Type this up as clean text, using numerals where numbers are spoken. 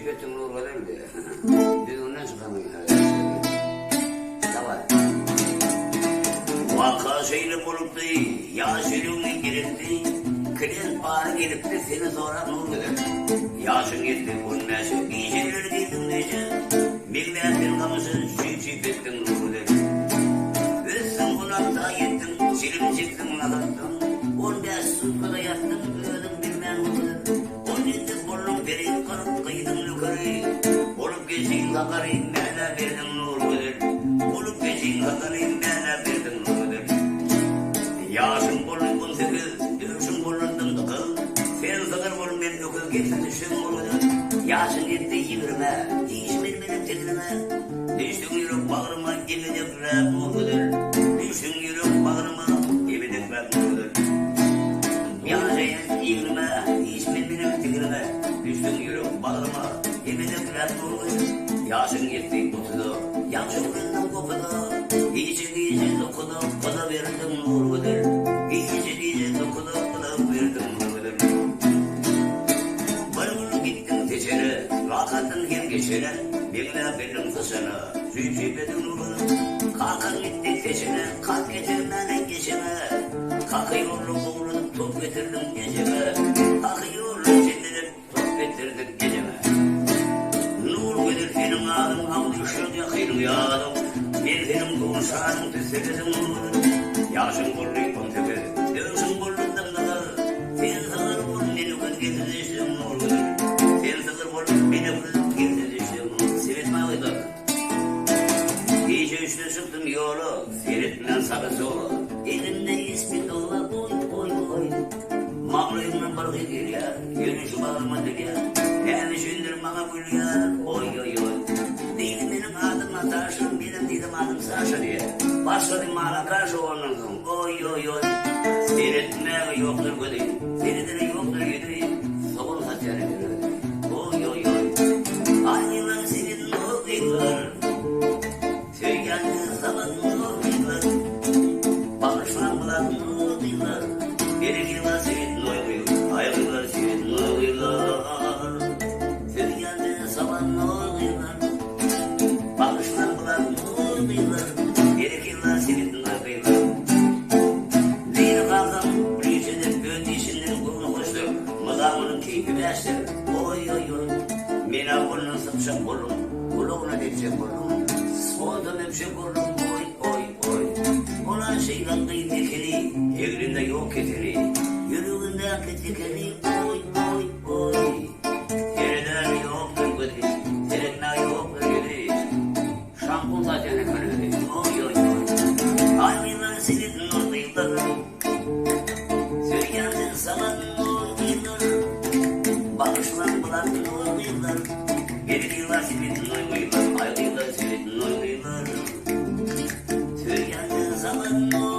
Şirketin uğur kadar öyle. Biz ondan çıkamayız. Davay. Vaka şeyle buluptu, yaşılığını giripti. Kren bağır gelipti, seni sonra nur kadar. Yaşın gitti, bulmuşu, giyiciler giydim diyece. Milmetin kamışı, şirketin nur kadar. Özsün konakta gittim, çilim çıktım lakattım. 15 sutkada yattım, gördüm bilmem o kadar. 17 burnum vereyim, kanıp kıydım yukarı. Olup geçeyim kakarayım, bana verdim nur kadar. Olup geçeyim kakarayım, bana verdim nur kadar. Yaşım burnum 18, dövüşüm burnum dıkıl. Sen sakır burnum ben ökül getirmişim nur kadar. Yaşın gitti 20'me, değişmedi benim tekrime. Düştüm yürüp bağrıma, gemide kırap nur kadar. Düştüm yürüp bağrıma, gemide kırap nur kadar. Yaşayın 20'me, değişmedi benim tekrime. Düştüm yürüp bağrıma, gemide kırap nur kadar. Yaşın gitti 30'da, yaşımdan kokuda. İyice dokuda, bana verdim nur kadar. İyice dokuda, bana verdim nur kadar. Varımını gittim teçene, vakatın hem geçene. Birine verdim kısana, sütübedim nur kadar. Kalkan gitti teçene, kalk getirmeden geçeme. Kalkıyorum uğradım, top getirdim geceme. Kalkıyorum çindirip, top getirdim geceme. Nur kadar senin ağzın, havlu ışık yakayım yağdım. Bir senin doğuşanın tüseledim nur kadar. Yaşın kurlayıp tepe, dövüşün kurladım kadar. Sen sakır bul, beni kız getirdim nur kadar. Sen sakır bul, beni kız getirdim. Seyretmeye koydum. Gece üstüne çıktım yolu, seyretmeden sağı solu. Elimde ismi dola, oy. Mağluyumdan balık edir ya, yürüyüşü bağırma dir ya. Ne düşündür bana gül ya, oy. Değilim benim adım taşım, benim dedim adım Saşa diye. Başladım bana karşı olmadım, oy. Seyretmeye yoktur gödeyim, seyretmeye yoktur gödeyim. Soğul saçarı gödeyim, oy. Aynılar senin o kıyılar. Söylendi zaman nur kıyılar. Bağışlanmalar nur kıyılar. Gerekirler senin nur kıyılar. Ayaklar senin nur kıyılar. Söylendi zaman nur kıyılar. Bağışlanmalar nur kıyılar. Gerekirler senin nur kıyılar. Zeyni kalkam, büyüsünün ödeyişinin kurunu koştur. Mızamının keyfi beştir. Oy. Mina kulunu sıkışıp kulum. Kuluğuna depşek kulum. Soğudum hepşek kulum. Oy. Olan şeyden kıyım ekeri. Evrinde yok keteri. Yürüğünde ketekeri. Oy. Yerden yoktur gödü. Seretme yoktur gödü. Şampul zaten ekranı. Oy. Aynılar senin nur kıyıları. Söylendi zaman nur kıyıları. Bağışlan bulan nur kıyıları. Gerekirler senin nur kıyıları. Ayrılar senin nur kıyıları. Söylendi zaman nur